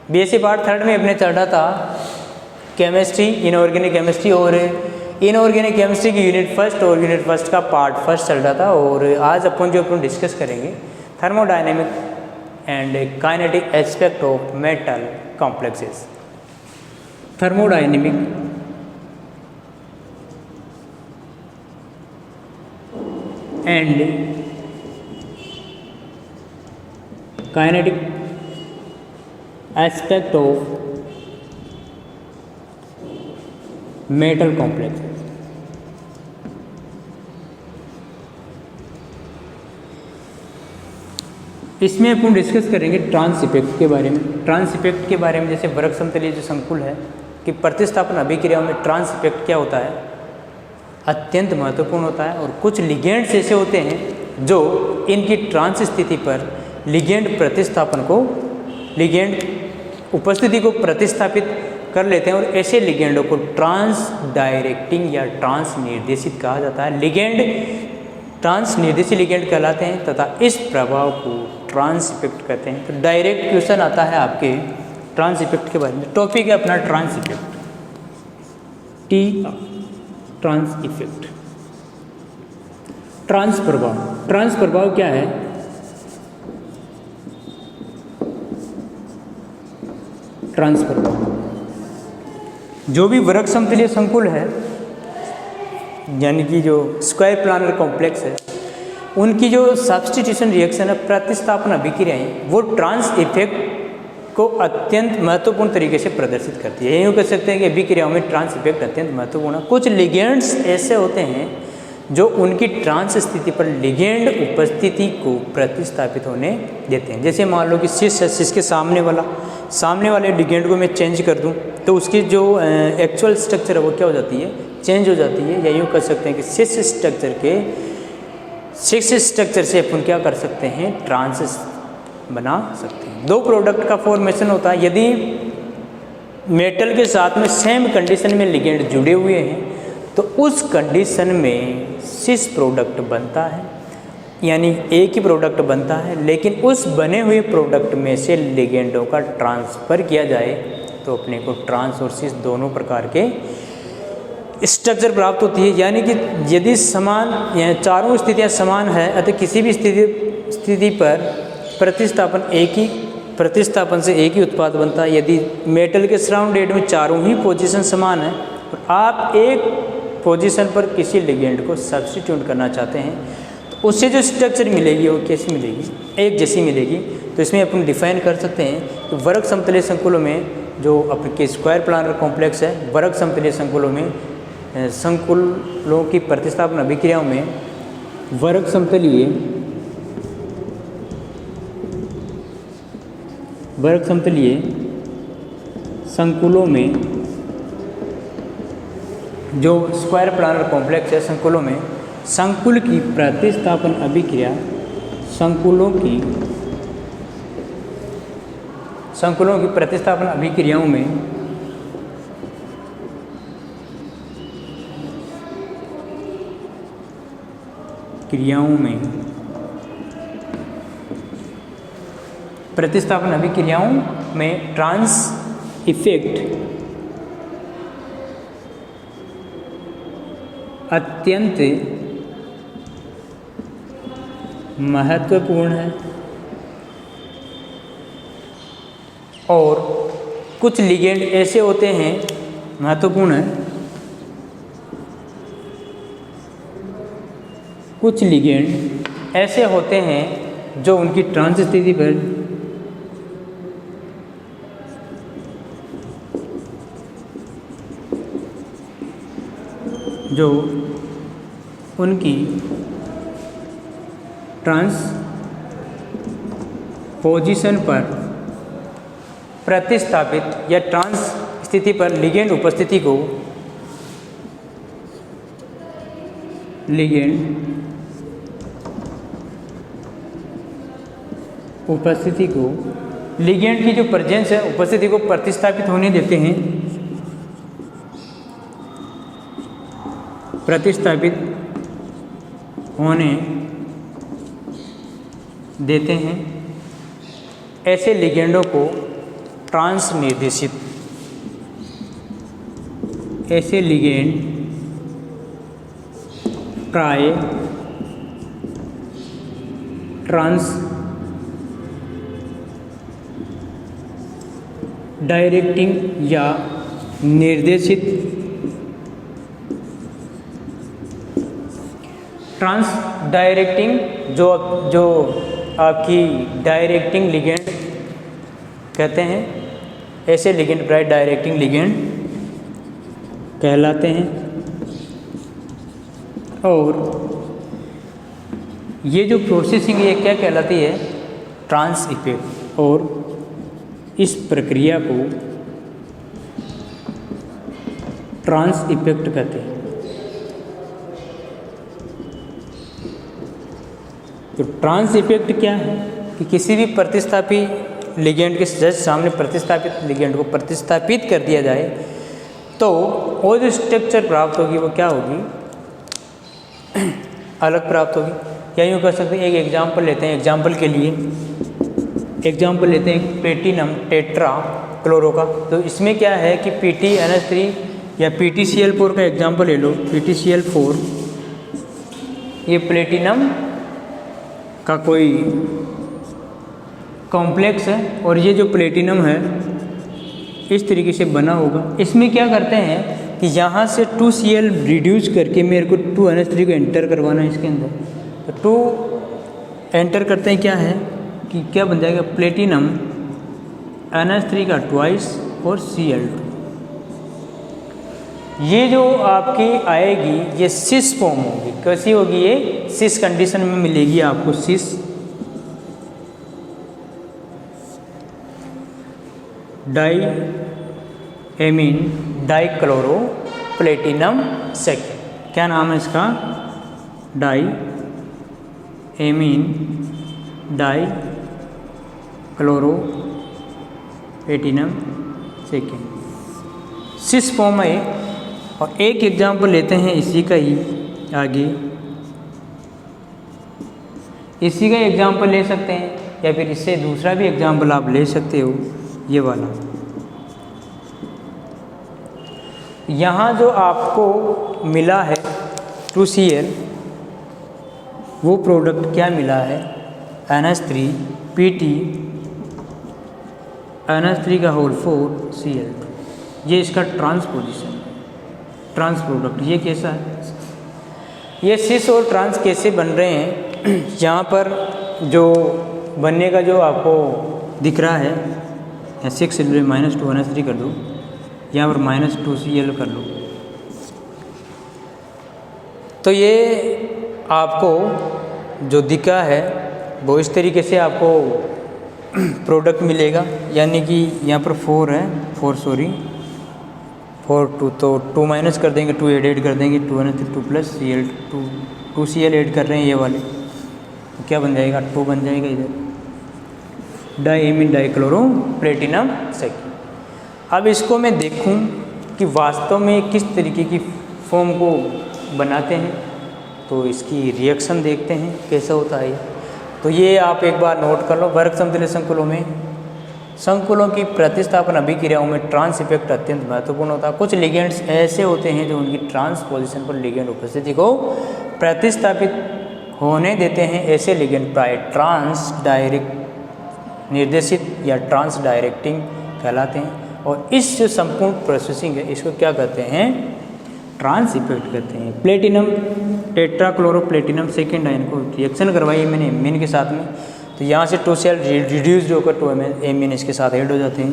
BSc part third में अपने चल रहा था केमिस्ट्री, इनऑर्गेनिक केमिस्ट्री, और इनऑर्गेनिक केमिस्ट्री की यूनिट फर्स्ट और यूनिट फर्स्ट का पार्ट फर्स्ट चल रहा था। और आज अपन डिस्कस करेंगे thermodynamic and kinetic aspect of metal complexes. Thermodynamic and kinetic aspect of metal complexes. इसमें अपन डिस्कस करेंगे ट्रांस इफेक्ट के बारे में। ट्रांस इफेक्ट के बारे में जैसे वर्ग समतलीय जो संकुल है कि प्रतिस्थापन अभिक्रियाओं में ट्रांस इफेक्ट क्या होता है, अत्यंत महत्वपूर्ण होता है। और कुछ लिगेंड्स ऐसे होते हैं जो इनकी ट्रांस स्थिति पर लिगेंड प्रतिस्थापन को, लिगेंड उपस्थिति को प्रतिस्थापित कर लेते हैं, और ऐसे लिगेंडों को ट्रांस डायरेक्टिंग या ट्रांस निर्देशित कहा जाता है। लिगेंड ट्रांस निर्देशित लिगेंड कहलाते हैं तथा इस प्रभाव को ट्रांस इफेक्ट कहते हैं। तो डायरेक्ट क्वेश्चन आता है आपके ट्रांस इफेक्ट के बारे में। टॉपिक है अपना trans effect, T trans effect. Trans प्रभाव, ट्रांस प्रभाव क्या है? ट्रांस प्रभाव जो भी वर्ग समतलीय संकुल है, यानी कि जो स्क्वायर प्लानर कॉम्प्लेक्स है, उनकी जो सब्स्टिट्यूशन रिएक्शन है, प्रतिस्थापन अभिक्रियाएं, वो ट्रांस इफेक्ट को अत्यंत महत्वपूर्ण तरीके से प्रदर्शित करती है। यूँ कह सकते हैं कि अभिक्रियाओं में ट्रांस इफेक्ट अत्यंत महत्वपूर्ण है। कुछ लिगेंड्स ऐसे होते हैं जो उनकी ट्रांस स्थिति पर लिगेंड उपस्थिति को प्रतिस्थापित होने देते हैं। जैसे मान लो कि सिस है, सिस के सामने वाले लिगेंड को मैं चेंज कर दूं तो उसकी जो एक्चुअल स्ट्रक्चर है वो क्या हो जाती है, चेंज हो जाती है। या यूँ कर सकते हैं कि सिस स्ट्रक्चर से अपन क्या कर सकते हैं, ट्रांस बना सकते हैं। दो प्रोडक्ट का फॉर्मेशन होता है। यदि मेटल के साथ में सेम कंडीशन में लिगेंड जुड़े हुए हैं तो उस कंडीशन में सिस प्रोडक्ट बनता है, यानी एक ही प्रोडक्ट बनता है। लेकिन उस बने हुए प्रोडक्ट में से लिगेंडों का ट्रांसफ़र किया जाए तो अपने को ट्रांस और सिस दोनों प्रकार के स्ट्रक्चर प्राप्त होती है। यानी कि यदि समान या चारों स्थितियां समान है अतः किसी भी स्थिति पर प्रतिस्थापन से एक ही उत्पाद बनता है। यदि मेटल के सराउंडेड में चारों ही पोजीशन समान है और आप एक पोजीशन पर किसी लिगेंड को सब्स्टिट्यूट करना चाहते हैं तो उससे जो स्ट्रक्चर मिलेगी वो कैसी मिलेगी, एक जैसी मिलेगी। तो इसमें अपन डिफाइन कर सकते हैं कि वर्ग समतलीय संकुलों में जो आपके स्क्वायर प्लानर कॉम्प्लेक्स है, वर्ग समतलीय संकुलों में संकुलों की प्रतिस्थापन अभिक्रियाओं में वर्ग समतलीय संकुलों में जो स्क्वायर प्लानर कॉम्प्लेक्स है, संकुलों में संकुल की प्रतिस्थापन अभिक्रिया संकुलों की प्रतिस्थापन अभिक्रियाओं में प्रतिस्थापन अभिक्रियाओं में ट्रांस इफेक्ट अत्यंत महत्वपूर्ण है। और कुछ लिगेंड ऐसे होते हैं, महत्वपूर्ण है, कुछ लिगेंड ऐसे होते हैं जो उनकी ट्रांस स्थिति पर जो उनकी ट्रांस पोजीशन पर प्रतिस्थापित या ट्रांस स्थिति पर लिगेंड उपस्थिति को लिगेंड की जो प्रेजेंस है उपस्थिति को प्रतिस्थापित होने देते हैं, प्रतिस्थापित होने देते हैं। ऐसे लिगेंडों को ट्रांस निर्देशित ऐसे लिगेंड ट्राई ट्रांस डायरेक्टिंग या निर्देशित ट्रांस डायरेक्टिंग जो आपकी डायरेक्टिंग लिगेंड कहते हैं, ऐसे लिगेंड ब्राइट डायरेक्टिंग लिगेंड कहलाते हैं। और ये जो प्रोसेसिंग ये क्या कहलाती है, ट्रांस इफेक्ट। और इस प्रक्रिया को ट्रांस इफेक्ट कहते हैं। तो ट्रांस इफेक्ट क्या है कि किसी भी प्रतिस्थापी लिगेंड के जस्ट सामने प्रतिस्थापित लिगेंड को प्रतिस्थापित कर दिया जाए तो वो जो स्ट्रक्चर प्राप्त होगी वो क्या होगी, अलग प्राप्त होगी। या यूँ कर सकते हैं, एक एग्जाम्पल लेते हैं, एग्जाम्पल के लिए एग्जाम्पल लेते हैं प्लेटिनम टेट्रा क्लोरो का। तो इसमें क्या है कि PtNH3 या PtCl4 का एग्जाम्पल ले लो। PtCl4 ये प्लेटिनम का कोई कॉम्प्लेक्स है और ये जो प्लेटिनम है इस तरीके से बना होगा। इसमें क्या करते हैं कि यहाँ से 2Cl रिड्यूस करके मेरे को 2NH3 को एंटर करवाना है इसके अंदर। तो 2 एंटर करते हैं, क्या है कि क्या बन जाएगा, प्लेटिनम NH3 का ट्वाइस और Cl2। ये जो आपकी आएगी ये सिस फॉर्म होगी। कैसी होगी ये, सिस कंडीशन में मिलेगी आपको, cis di amine dichloro platinum second. क्या नाम है इसका, di amine di chloro platinum second, cis form है। और एक एग्जाम्पल लेते हैं इसी का ही आगे, इसी का एग्जाम्पल ले सकते हैं या फिर इससे दूसरा भी एग्जाम्पल आप ले सकते हो, ये वाला। यहाँ जो आपको मिला है 2Cl, वो प्रोडक्ट क्या मिला है, NH3 Pt NH3 का होल 4 Cl2। ये इसका ट्रांसपोजिशन, ट्रांस प्रोडक्ट। ये कैसा है, ये सिस और ट्रांस कैसे बन रहे हैं, यहाँ पर जो बनने का जो आपको दिख रहा है, 6 -2 NH3 कर दो, यहाँ पर -2Cl कर लो। तो ये आपको जो दिखा है वो इस तरीके से आपको प्रोडक्ट मिलेगा। यानी कि यहाँ पर 4 है, 4 2, तो 2 माइनस कर देंगे, 2 ऐड कर देंगे, 2NH3 2 + Cl2 2Cl ऐड कर रहे हैं ये वाले, तो क्या बन जाएगा, 2 बन जाएगा इधर, डाईएमीन डाइक्लोरो प्लेटिनम सेकेंड। अब इसको मैं देखूं कि वास्तव में किस तरीके की फॉर्म को बनाते हैं, तो इसकी रिएक्शन देखते हैं कैसा होता है। तो ये आप एक बार नोट कर लो, वर्ग समतुल्य संकुलों में संकुलों की प्रतिस्थापन अभिक्रियाओं में ट्रांस इफेक्ट अत्यंत महत्वपूर्ण होता है। कुछ लिगेंड्स ऐसे होते हैं जो उनकी ट्रांस पोजीशन पर लिगेंड उपस्थिति को प्रतिस्थापित होने देते हैं। ऐसे लिगेंड प्राय ट्रांस डायरेक्ट निर्देशित या ट्रांस डायरेक्टिंग कहलाते हैं। और इस जो संपूर्ण प्रोसेसिंग है इसको क्या कहते हैं, ट्रांस इफेक्ट कहते हैं। प्लेटिनम टेट्राक्लोरो प्लेटिनम सेकेंड आयन को रिएक्शन करवाई मैंने एमीन के साथ में, तो यहाँ से 2Cl रिड्यूस्ड होकर 2 एमीन इसके साथ ऐड हो जाते हैं।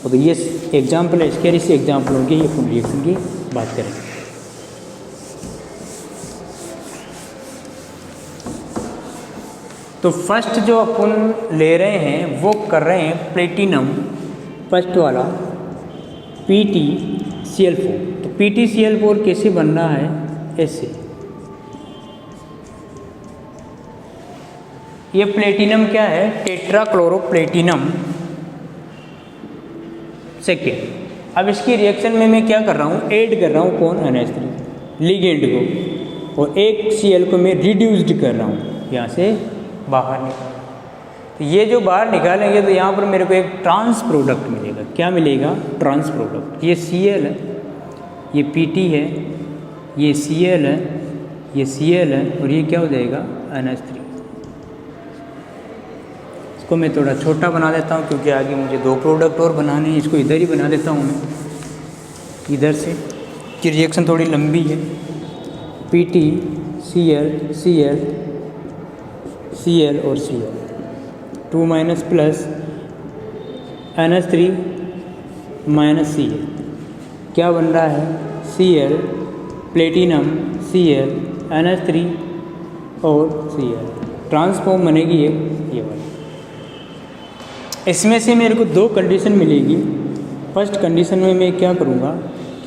तो ये एग्जाम्पल है इसके, इसी एग्जाम्पल की ये फुल रिएक्शन की बात करेंगे। तो फर्स्ट जो अपन ले रहे हैं वो कर रहे हैं प्लेटिनम, फर्स्ट वाला PtCl4। तो PtCl4 कैसे बन रहा है, ऐसे। ये प्लेटिनम क्या है, टेट्राक्लोरो प्लेटिनम सेकेंड। अब इसकी रिएक्शन में मैं क्या कर रहा हूँ, ऐड कर रहा हूँ कौन, NH3 लिगेंड को, और एक Cl को मैं रिड्यूस्ड कर रहा हूँ यहाँ से बाहर निकाल। तो ये जो बाहर निकालेंगे तो यहाँ पर मेरे को एक ट्रांस प्रोडक्ट मिलेगा। क्या मिलेगा? Trans product. ये Cl है, ये Pt है, ये Cl है, ये Cl है, और ये क्या हो जाएगा? NH3। इसको मैं थोड़ा छोटा बना देता हूँ क्योंकि आगे मुझे 2 प्रोडक्ट और बनाने हैं। इसको इधर ही बना देता हूँ मैं, इधर से, कि रिएक्शन थोड़ी लंबी है। Pt, Cl, Cl, Cl और Cl, 2 minus plus NH3 minus Cl, क्या बन रहा है? Cl, प्लेटिनम, Cl, NH3 और Cl, ट्रांसफॉर्म बनेगी ये वाली। इसमें से मेरे को 2 कंडीशन मिलेगी। फर्स्ट कंडीशन में मैं क्या करूँगा,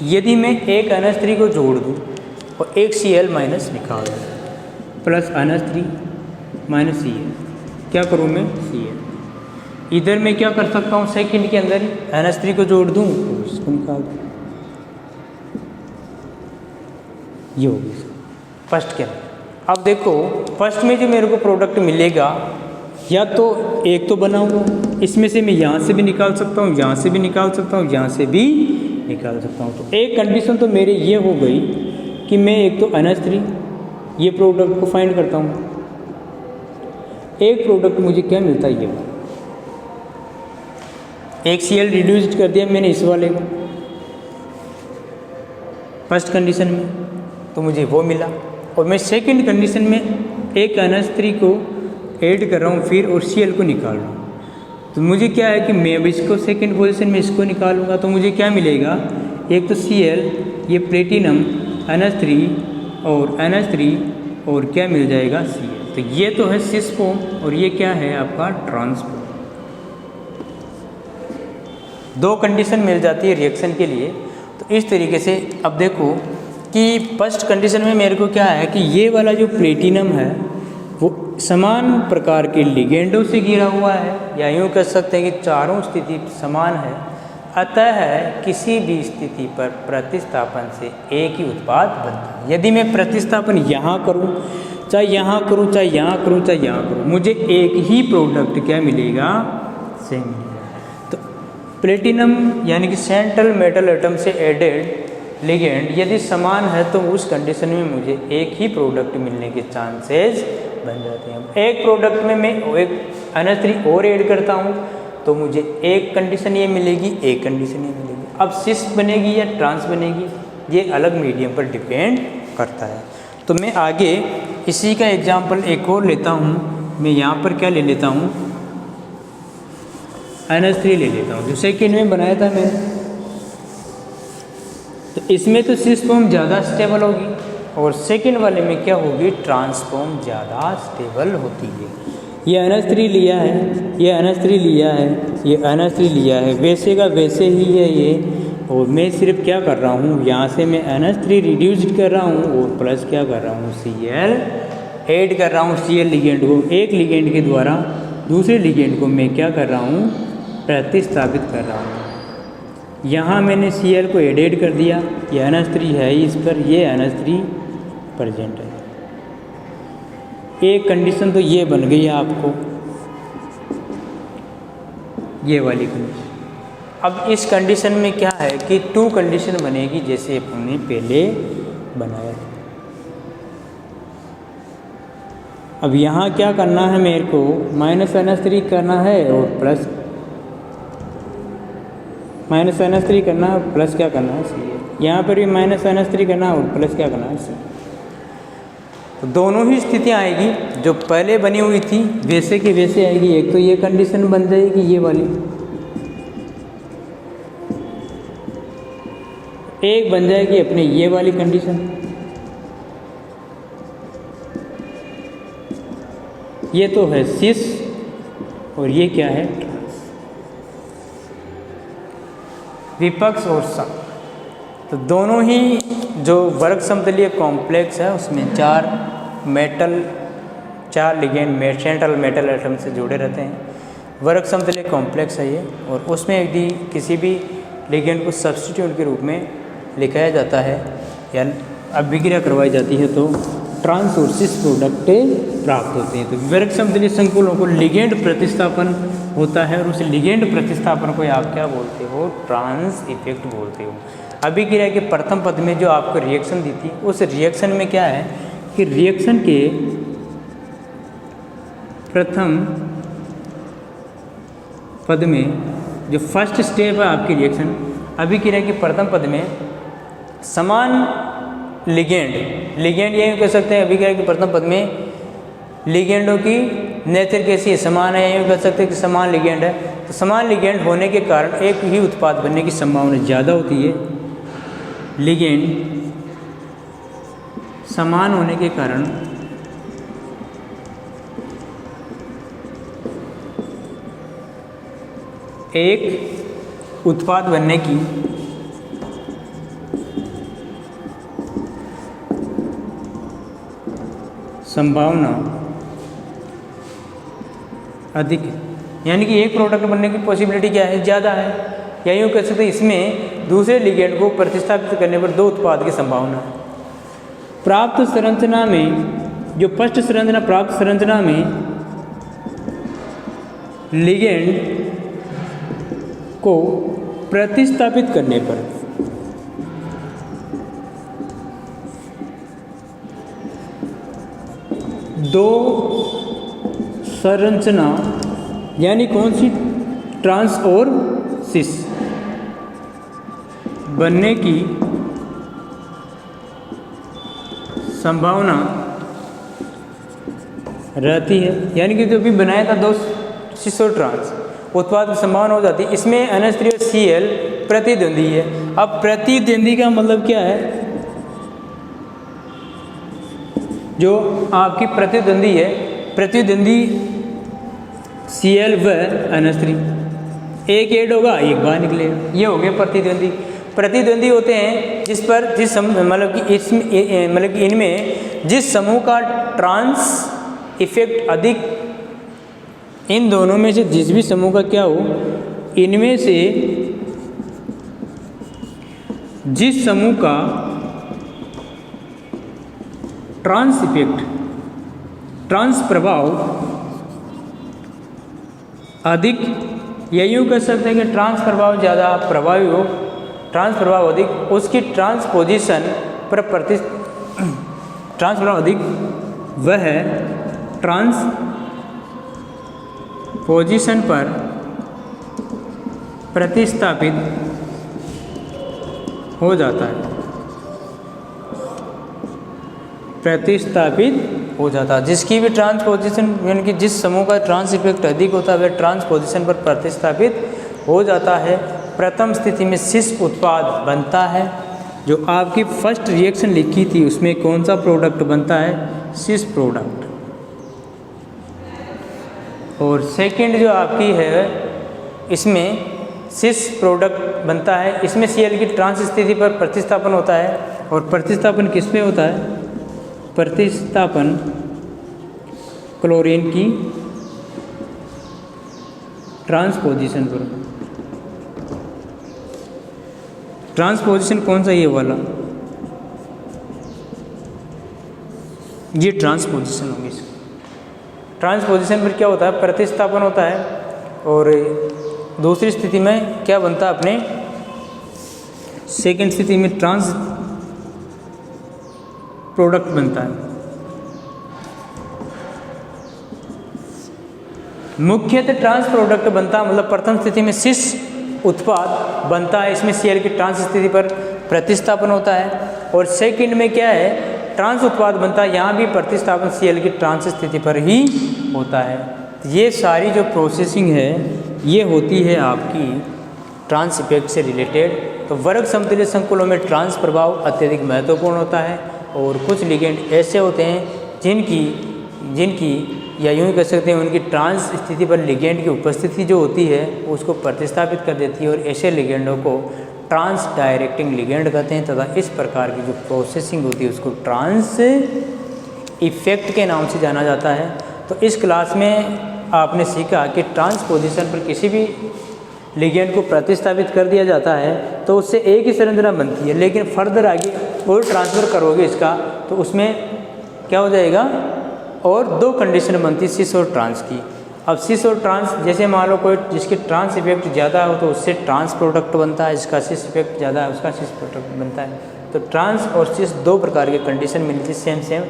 यदि मैं एक NH3 को जोड़ दूँ और एक Cl माइनस निकाल दूँ, प्लस NH3 माइनस Cl, क्या करूँ मैं? Cl। इधर मैं क्या कर सकता हूँ, सेकंड के अंदर ही NH3 को जोड़ दूँ और इसको निकाल दूँ, ये होगी फर्स्ट के अंदर। अब देखो फर्स्ट में जो मेरे को प्रोडक्ट मिलेगा, या तो एक तो बनाऊँगा, इसमें से मैं यहाँ से भी निकाल सकता हूँ, यहाँ से भी निकाल सकता हूँ, यहाँ से भी निकाल सकता हूँ। तो एक कंडीशन तो मेरी ये हो गई कि मैं एक तो NH3 ये प्रोडक्ट को फाइंड करता हूँ, एक प्रोडक्ट मुझे क्या मिलता है, ये एक Cl रिड्यूस्ड कर दिया मैंने इस वाले को फर्स्ट कंडीशन में, तो मुझे वो मिला। और मैं सेकंड कंडीशन में एक NH3 को ऐड कर रहा हूँ फिर, और Cl को निकाल रहा हूँ। तो मुझे क्या है कि मैं अब इसको सेकंड पोजीशन में इसको निकालूंगा, तो मुझे क्या मिलेगा? एक तो Cl, ये प्लेटिनम, NH3 और NH3, और क्या मिल जाएगा? Cl। तो ये तो है सिस फॉर्म, और ये क्या है आपका? Trans form. 2 कंडीशन मिल जाती है रिएक्शन के लिए। तो इस तरीके से अब देखो कि फर्स्ट कंडीशन में मेरे को क्या है कि ये वाला जो प्लेटिनम है वो समान प्रकार के लिगेंडों से घिरा हुआ है, या यूँ कह सकते हैं कि चारों स्थिति समान है, अतः किसी भी स्थिति पर प्रतिस्थापन से एक ही उत्पाद बनता है। यदि मैं प्रतिस्थापन यहाँ करूँ, चाहे यहाँ करूँ, चाहे यहाँ करूँ, चाहे यहाँ करूँ, मुझे एक ही प्रोडक्ट क्या मिलेगा? सेम मिलेगा। तो प्लेटिनम यानी कि सेंट्रल मेटल एटम से एडेड लिगेंड यदि समान है तो उस कंडीशन में मुझे एक ही प्रोडक्ट मिलने के चांसेस बन जाते हैं। एक प्रोडक्ट में मैं एक NH3 और ऐड करता हूँ तो मुझे एक कंडीशन ये मिलेगी, एक कंडीशन ये मिलेगी। अब सिस बनेगी या ट्रांस बनेगी, ये अलग मीडियम पर डिपेंड करता है। तो मैं आगे इसी का एग्जाम्पल एक और लेता हूँ। मैं यहाँ पर क्या ले लेता हूँ? NH3 ले लेता हूँ, जो सेकेंड में बनाया था मैंने। तो इसमें तो सिस फॉर्म ज़्यादा स्टेबल होगी और सेकेंड वाले में क्या होगी? ट्रांसफॉर्म ज़्यादा स्टेबल होती है। ये NH3 लिया है, ये NH3 लिया है, ये NH3 लिया है, वैसे का वैसे ही है ये। और मैं सिर्फ क्या कर रहा हूँ, यहाँ से मैं NH3 रिड्यूस्ड कर रहा हूँ और प्लस क्या कर रहा हूँ? Cl ऐड कर रहा हूँ। Cl लिगेंड को एक लिगेंड के द्वारा दूसरे लिगेंड को मैं क्या कर रहा हूँ? प्रतिस्थापित कर रहा हूँ। यहाँ मैंने Cl को ऐड कर दिया, ये NH3 है इस पर, ये NH3 प्रेजेंट है। एक कंडीशन तो ये बन गई आपको, ये वाली कंडीशन। अब इस कंडीशन में क्या है कि 2 कंडीशन बनेगी जैसे हमने पहले बनाया था। अब यहाँ क्या करना है मेरे को? -NH3 करना है और प्लस -NH3 करना है, प्लस क्या करना है? Cl। यहाँ पर भी -NH3 करना है और प्लस क्या करना है? Cl। तो दोनों ही स्थितियाँ आएगी, जो पहले बनी हुई थी वैसे की वैसे आएगी। एक तो ये कंडीशन बन जाएगी ये वाली, एक बन जाएगी अपने ये वाली कंडीशन। ये तो है सिस और ये क्या है? ट्रांस। विपक्ष और सम। तो दोनों ही जो वर्ग समतलीय कॉम्प्लेक्स है उसमें 4 लिगेंड सेंट्रल मेटल एटम से जुड़े रहते हैं। वर्ग समतलीय कॉम्प्लेक्स है ये, और उसमें यदि किसी भी लिगेंड को सब्स्टिट्यूट के रूप में लिखाया जाता है या अभिक्रिया करवाई जाती है तो ट्रांस और सिस प्रोडक्ट प्राप्त होते हैं। तो विवरक समतलीय संकुलों को लिगेंड प्रतिस्थापन होता है, और उस लिगेंड प्रतिस्थापन को आप क्या बोलते हो? ट्रांस इफेक्ट बोलते हो। अभिक्रिया के प्रथम पद में जो आपको रिएक्शन दी थी, उस रिएक्शन में क्या है कि रिएक्शन के प्रथम पद में जो फर्स्ट स्टेप है आपकी रिएक्शन, अभिक्रिया के प्रथम पद में समान लिगेंड यही कह सकते हैं। अभिक्रिया के प्रथम पद में लिगेंडों की नेचर कैसी है? समान है, यही कह सकते हैं कि समान लिगेंड है। तो समान लिगेंड होने के कारण एक ही उत्पाद बनने की संभावना ज़्यादा होती है। लिगेंड समान होने के कारण एक उत्पाद बनने की संभावना अधिक है, यानी कि एक प्रोडक्ट बनने की पॉसिबिलिटी क्या है? ज़्यादा है। या यूँ कह सकते हैं इसमें दूसरे लिगेंड को प्रतिस्थापित करने पर दो उत्पाद की संभावना है। प्राप्त संरचना में जो फर्स्ट संरचना प्राप्त संरचना में लिगेंड को प्रतिस्थापित करने पर दो संरचना यानी कौन सी? ट्रांस और सिस बनने की संभावना रहती है। यानी कि जो भी बनाया था दो सिस और ट्रांस, उत्पाद की संभावना हो जाती है। इसमें NH3 और Cl प्रतिद्वंदी है। अब प्रतिद्वंदी का मतलब क्या है? जो आपकी प्रतिद्वंदी है, प्रतिद्वंदी Cl व NH3, एक ऐड होगा एक बाहर निकलेगा, ये हो गए प्रतिद्वंदी। प्रतिद्वंदी होते हैं जिस मतलब कि इनमें जिस समूह का ट्रांस इफेक्ट अधिक, इन दोनों में से जिस भी समूह का क्या हो, इनमें से जिस समूह का ट्रांस इफेक्ट, ट्रांस प्रभाव अधिक, या यूँ कह सकते हैं कि ट्रांस प्रभाव ज़्यादा प्रभावी हो, ट्रांस प्रभाव अधिक, उसकी ट्रांसपोजिशन पर ट्रांस प्रभाव अधिक, वह ट्रांस पोजीशन पर प्रतिस्थापित हो जाता है, प्रतिस्थापित हो जाता है। जिसकी भी ट्रांसपोजिशन यानी कि जिस समूह का ट्रांस इफेक्ट अधिक होता है वह ट्रांसपोजिशन पर प्रतिस्थापित हो जाता है। प्रथम स्थिति में सिस उत्पाद बनता है। जो आपकी फर्स्ट रिएक्शन लिखी थी उसमें कौन सा प्रोडक्ट बनता है? सिस प्रोडक्ट। और सेकंड जो आपकी है इसमें सिस प्रोडक्ट बनता है। इसमें Cl की ट्रांस स्थिति पर प्रतिस्थापन होता है। और प्रतिस्थापन किस पे होता है? प्रतिस्थापन क्लोरीन की ट्रांसपोजिशन पर। ट्रांसपोजिशन कौन सा? ये वाला, ये ट्रांसपोजिशन होगी। ट्रांसपोजिशन पर क्या होता है? प्रतिस्थापन होता है। और दूसरी स्थिति में क्या बनता है? अपने सेकंड स्थिति में ट्रांस प्रोडक्ट बनता है। मुख्यतः ट्रांस प्रोडक्ट बनता मतलब प्रथम स्थिति में सिस उत्पाद बनता है। इसमें Cl की ट्रांस स्थिति पर प्रतिस्थापन होता है। और सेकंड में क्या है? ट्रांस उत्पाद बनता है। यहाँ भी प्रतिस्थापन Cl की ट्रांस स्थिति पर ही होता है। ये सारी जो प्रोसेसिंग है ये होती है आपकी ट्रांस इफेक्ट से रिलेटेड। तो वर्ग समतुल्य संकुलों में ट्रांस प्रभाव अत्यधिक महत्वपूर्ण होता है। और कुछ लिगेंड ऐसे होते हैं जिनकी या यूँ कह सकते हैं उनकी ट्रांस स्थिति पर लिगेंड की उपस्थिति जो होती है उसको प्रतिस्थापित कर देती है। और ऐसे लिगेंडों को ट्रांस डायरेक्टिंग लिगेंड कहते हैं। तथा इस प्रकार की जो प्रोसेसिंग होती है उसको ट्रांस इफेक्ट के नाम से जाना जाता है। तो इस क्लास में आपने सीखा कि ट्रांसपोजिशन पर किसी भी लिगेंड को प्रतिस्थापित कर दिया जाता है तो उससे एक ही संरचना बनती है। लेकिन फर्दर आगे और ट्रांसफ़र करोगे इसका तो उसमें क्या हो जाएगा? और दो कंडीशन बनती है सिस और ट्रांस की। अब सिस और ट्रांस, जैसे मान लो कोई जिसकी ट्रांस इफेक्ट ज़्यादा हो तो उससे ट्रांस प्रोडक्ट बनता है, जिसका सिस इफेक्ट ज़्यादा है उसका सिस प्रोडक्ट बनता है। तो ट्रांस और सिस दो प्रकार की कंडीशन मिलती है सेम।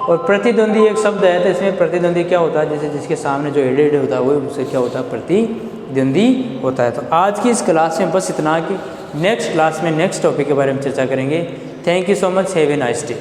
और प्रतिद्वंदी एक शब्द है, तो इसमें प्रतिद्वंदी क्या होता है, जैसे जिसके सामने जो एडेड होता है वो उससे क्या होता है, प्रतिद्वंदी होता है। तो आज की इस क्लास में बस इतना कि नेक्स्ट क्लास में नेक्स्ट टॉपिक के बारे में चर्चा करेंगे। Thank you so much, have a nice day.